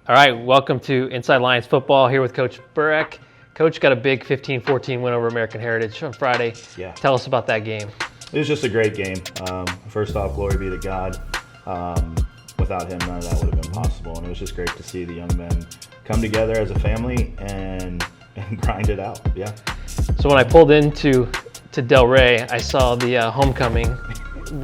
All right, welcome to Inside Lions Football here with Coach Burack. Coach got a big 15-14 win over American Heritage on Friday. Yeah. Tell us about that game. It was just a great game. First off, glory be to God. Without him, none of that would have been possible. And it was just great to see the young men come together as a family and grind it out. Yeah. So when I pulled into Delray, I saw the homecoming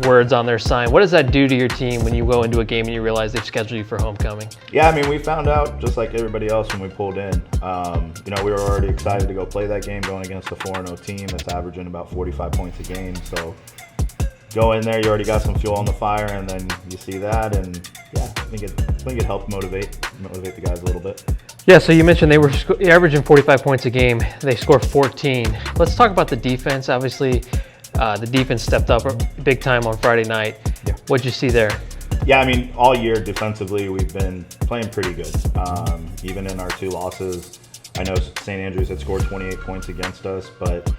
words on their sign. What does that do to your team when you go into a game and you realize they've scheduled you for homecoming? Yeah, I mean, we found out just like everybody else when we pulled in. We were already excited to go play that game going against a 4-0 team that's averaging about 45 points a game. So go in there, you already got some fuel on the fire, and then you see that, and yeah, I think it helped motivate the guys a little bit. Yeah, so you mentioned they were averaging 45 points a game. They scored 14. Let's talk about the defense. Obviously, the defense stepped up big time on Friday night. Yeah. What'd you see there? Yeah, I mean, all year defensively, we've been playing pretty good. Even in our 2 losses, I know St. Andrews had scored 28 points against us, but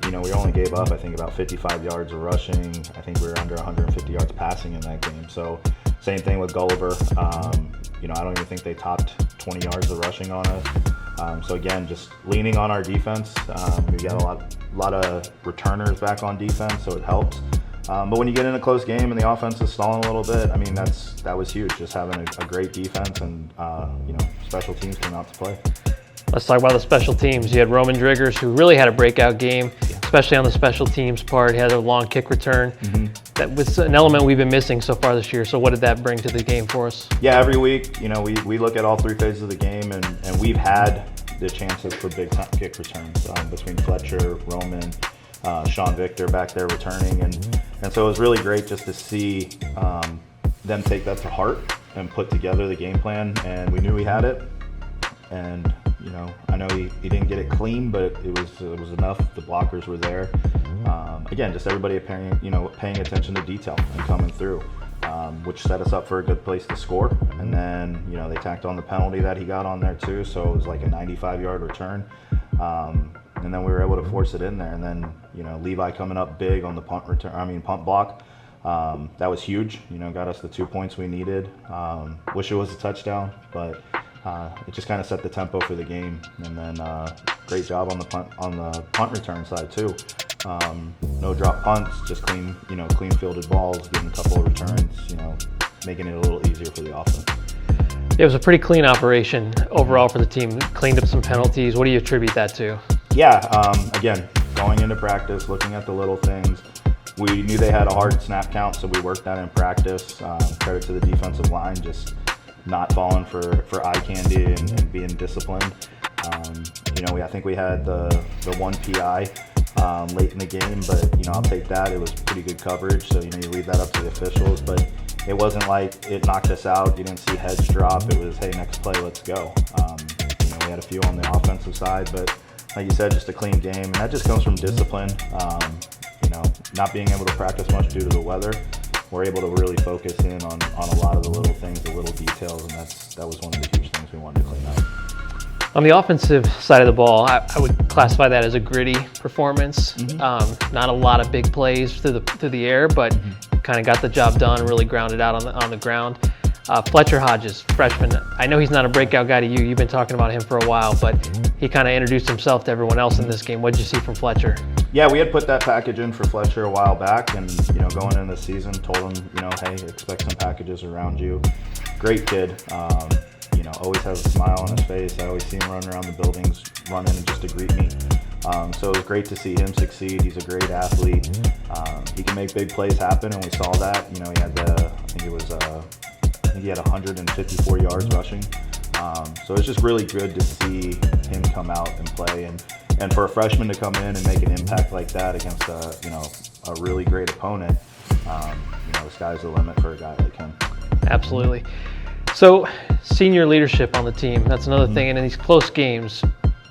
we only gave up, I think, about 55 yards of rushing. I think we were under 150 yards passing in that game. So same thing with Gulliver. I don't even think they topped 20 yards of rushing on us. So again, just leaning on our defense. We got a lot of returners back on defense, so it helps. But when you get in a close game and the offense is stalling a little bit, I mean, that was huge. Just having a great defense and special teams came out to play. Let's talk about the special teams. You had Roman Driggers, who really had a breakout game, especially on the special teams part. He had a long kick return. Mm-hmm. That was an element we've been missing so far this year. So what did that bring to the game for us? Yeah, every week, we look at all 3 phases of the game, and we've had the chances for big time kick returns between Fletcher, Roman, Sean Victor back there returning. And so it was really great just to see them take that to heart and put together the game plan. And we knew we had it. And I know he didn't get it clean, but it was enough. The blockers were there. Again, just everybody paying attention to detail and coming through, which set us up for a good place to score. And then they tacked on the penalty that he got on there too, so it was like a 95-yard return. And then we were able to force it in there. And then Levi coming up big on the punt block. That was huge. Got us the 2 points we needed. Wish it was a touchdown, but it just kind of set the tempo for the game. And then great job on the punt return side too. No drop punts, just clean fielded balls, getting a couple of returns, making it a little easier for the offense. It was a pretty clean operation overall for the team. Cleaned up some penalties. What do you attribute that to? Yeah, again, going into practice, looking at the little things. We knew they had a hard snap count, so we worked that in practice. Credit to the defensive line, just not falling for eye candy and being disciplined. I think we had the 1 PI late in the game, but I'll take that. It was pretty good coverage, so you leave that up to the officials. But it wasn't like it knocked us out. You didn't see heads drop. It was, hey, next play, let's go. We had a few on the offensive side, but like you said, just a clean game, and that just comes from discipline. Not being able to practice much due to the weather. We're able to really focus in on a lot of the little things, the little details, and that was one of the huge things we wanted to clean up. On the offensive side of the ball, I would classify that as a gritty performance. Mm-hmm. Not a lot of big plays through the air, but kind of got the job done, really grounded out on the ground. Fletcher Hodges, freshman. I know he's not a breakout guy to you. You've been talking about him for a while, but he kind of introduced himself to everyone else in this game. What did you see from Fletcher? Yeah, we had put that package in for Fletcher a while back, and going into the season, told him, hey, expect some packages around you. Great kid. Always has a smile on his face. I always see him running around the buildings, running just to greet me. So it was great to see him succeed. He's a great athlete. He can make big plays happen, and we saw that. He had I think he had 154 yards rushing. So it's just really good to see him come out and play, and for a freshman to come in and make an impact like that against a really great opponent. The sky's the limit for a guy like him. Absolutely. So senior leadership on the team, that's another thing. And in these close games,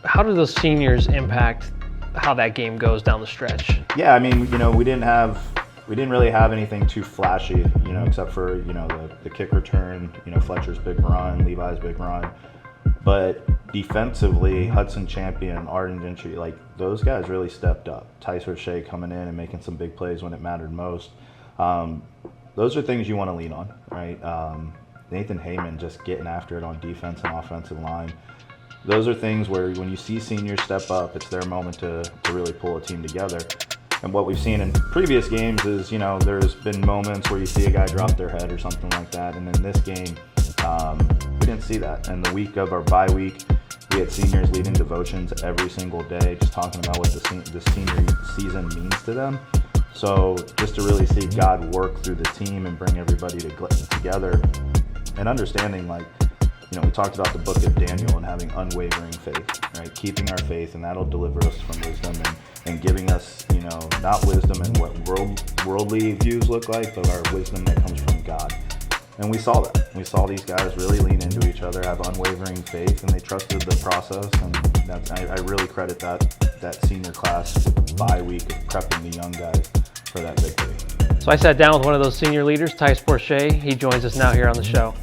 how do those seniors impact how that game goes down the stretch? Yeah, I mean, we didn't really have anything too flashy, except for, the kick return, Fletcher's big run, Levi's big run. But defensively, Hudson Champion, Arden Gentry, those guys really stepped up. Tice Roche coming in and making some big plays when it mattered most. Those are things you want to lean on, right? Nathan Heyman just getting after it on defense and offensive line. Those are things where when you see seniors step up, it's their moment to really pull a team together. And what we've seen in previous games is, there's been moments where you see a guy drop their head or something like that. And in this game, we didn't see that. And the week of our bye week, we had seniors leading devotions every single day, just talking about what the senior season means to them. So just to really see God work through the team and bring everybody together and understanding, we talked about the book of Daniel and having unwavering faith, right? Keeping our faith, and that'll deliver us from wisdom and giving us, not wisdom in what worldly views look like, but our wisdom that comes from God. And we saw that. We saw these guys really lean into each other, have unwavering faith, and they trusted the process. And I really credit that senior class bye week of prepping the young guys for that victory. So I sat down with one of those senior leaders, Tice Porche. He joins us now here on the show.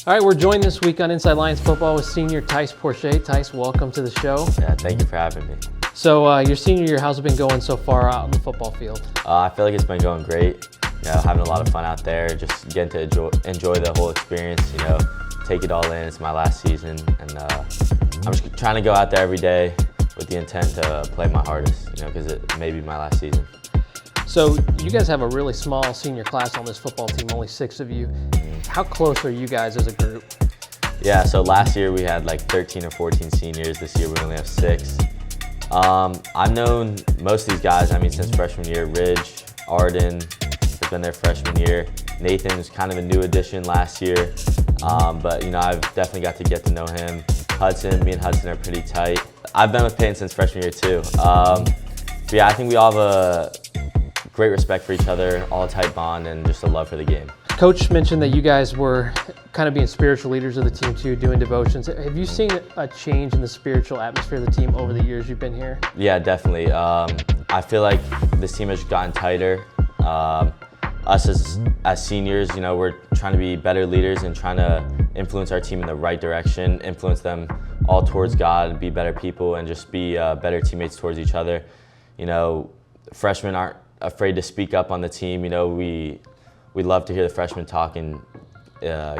All right, we're joined this week on Inside Lions Football with senior Tice Porche. Tice, welcome to the show. Yeah, thank you for having me. So your senior year, how's it been going so far out on the football field? I feel like it's been going great. Having a lot of fun out there, just getting to enjoy the whole experience, take it all in. It's my last season, and I'm just trying to go out there every day with the intent to play my hardest, because it may be my last season. So you guys have a really small senior class on this football team, only 6 of you. How close are you guys as a group? Yeah, so last year we had like 13 or 14 seniors. This year we only have 6. I've known most of these guys, since freshman year. Ridge, Arden has been their freshman year. Nathan was kind of a new addition last year, but I've definitely got to get to know him. Hudson, me and Hudson are pretty tight. I've been with Peyton since freshman year too. But yeah, I think we all have a great respect for each other, all a tight bond, and just a love for the game. Coach mentioned that you guys were kind of being spiritual leaders of the team too, doing devotions. Have you seen a change in the spiritual atmosphere of the team over the years you've been here? Yeah, definitely. I feel like this team has gotten tighter. Us as seniors, we're trying to be better leaders and trying to influence our team in the right direction, influence them all towards God, be better people, and just be better teammates towards each other. Freshmen aren't afraid to speak up on the team. We love to hear the freshmen talk and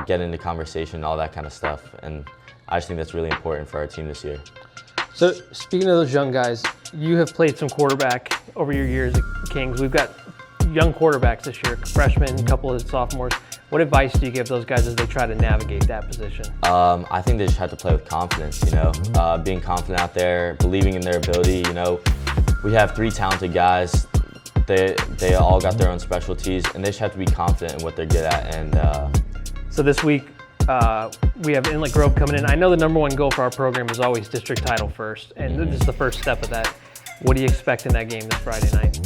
get into conversation, all that kind of stuff. And I just think that's really important for our team this year. So speaking of those young guys, you have played some quarterback over your years at Kings. We've got young quarterbacks this year, freshmen, a couple of sophomores. What advice do you give those guys as they try to navigate that position? I think they just have to play with confidence, being confident out there, believing in their ability. We have 3 talented guys. They all got their own specialties, and they just have to be confident in what they're good at. And so this week, we have Inlet Grove coming in. I know the number one goal for our program is always district title first, and this is the first step of that. What do you expect in that game this Friday night?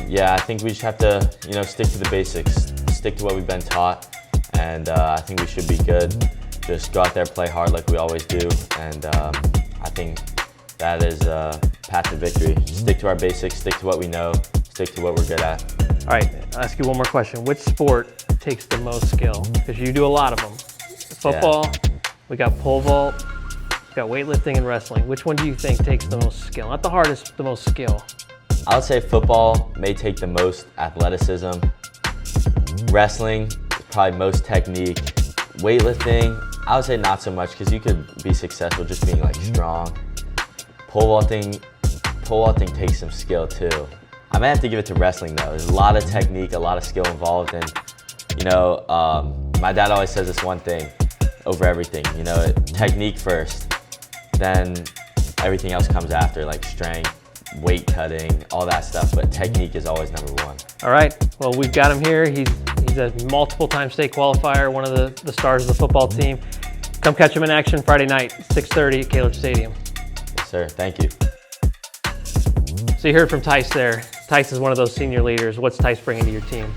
Yeah, I think we just have to, stick to the basics, stick to what we've been taught, and I think we should be good. Just go out there, play hard like we always do, and I think that is path to victory. Stick to our basics, stick to what we know, stick to what we're good at. All right, I'll ask you one more question. Which sport takes the most skill? Because you do a lot of them. Football, we got pole vault, we got weightlifting and wrestling. Which one do you think takes the most skill? Not the hardest, the most skill. I would say football may take the most athleticism. Wrestling is probably most technique. Weightlifting, I would say not so much, because you could be successful just being strong. Pole vaulting takes some skill too. I might have to give it to wrestling though. There's a lot of technique, a lot of skill involved, and my dad always says this one thing over everything. Technique first, then everything else comes after, like strength, weight cutting, all that stuff. But technique is always number one. All right. Well, we've got him here. He's a multiple-time state qualifier, one of the stars of the football team. Come catch him in action Friday night, 6:30 at Caleb Stadium. Yes, sir. Thank you. So you heard from Tice there. Tice is one of those senior leaders. What's Tice bringing to your team?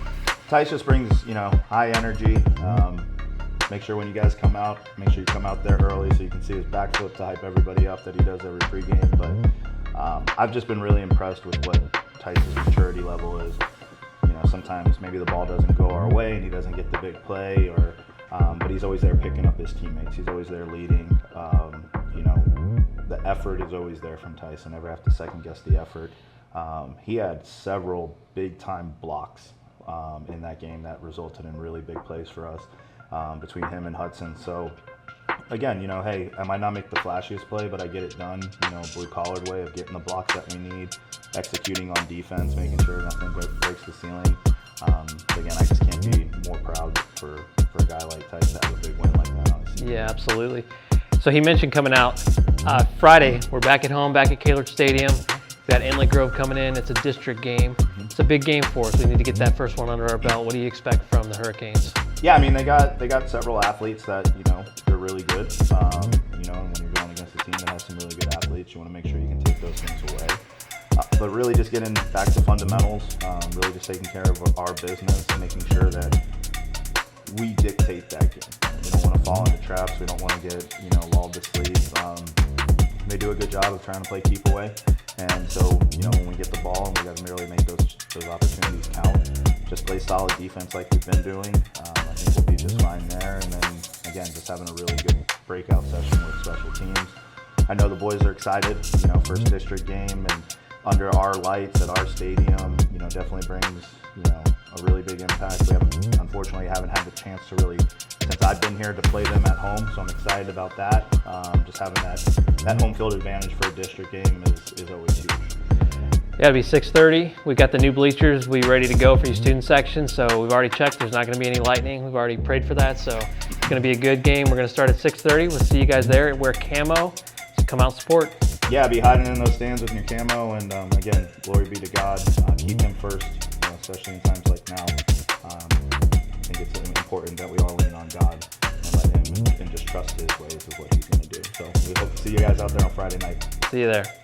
Tice just brings, high energy. Make sure when you guys come out, make sure you come out there early so you can see his backflip to hype everybody up that he does every pregame. But I've just been really impressed with what Tice's maturity level is. Sometimes maybe the ball doesn't go our way and he doesn't get the big play, but he's always there picking up his teammates. He's always there leading. The effort is always there from Tice. I never have to second guess the effort. He had several big time blocks in that game that resulted in really big plays for us. between him and Hudson. So again, hey, I might not make the flashiest play, but I get it done, blue-collared way of getting the blocks that we need, executing on defense, making sure nothing breaks the ceiling. Again, I just can't be more proud for a guy like Tyson to have a big win like that, honestly. Yeah, absolutely. So he mentioned coming out Friday. We're back at home, back at Gaylord Stadium. We've got Inlet Grove coming in. It's a district game. It's a big game for us. We need to get that first one under our belt. What do you expect from the Hurricanes? Yeah, I mean, they got several athletes that, they're really good. And when you're going against a team that has some really good athletes, you want to make sure you can take those things away. But really just getting back to fundamentals, really just taking care of our business, making sure that we dictate that game. We don't want to fall into traps. We don't want to get, lulled to sleep. They do a good job of trying to play keep away. And so, when we get the ball, we got to merely make those opportunities count. Just play solid defense like we've been doing. I think we'll be just fine there. And then, again, just having a really good breakout session with special teams. I know the boys are excited, first district game, and under our lights at our stadium, definitely brings, a really big impact. We unfortunately haven't had the chance to really, since I've been here, to play them at home, so I'm excited about that. Just having that home field advantage for a district game is always huge. Yeah, it'll be 6:30. We've got the new bleachers. We're ready to go for your student section, so we've already checked. There's not going to be any lightning. We've already prayed for that, so it's going to be a good game. We're going to start at 6:30. We'll see you guys there. Wear camo, so come out and support. Yeah, be hiding in those stands with your camo, and again, glory be to God. Keep him first, especially in times like now. I think it's important that we all lean on God and let him and just trust his ways is what he's going to do. So we hope to see you guys out there on Friday night. See you there.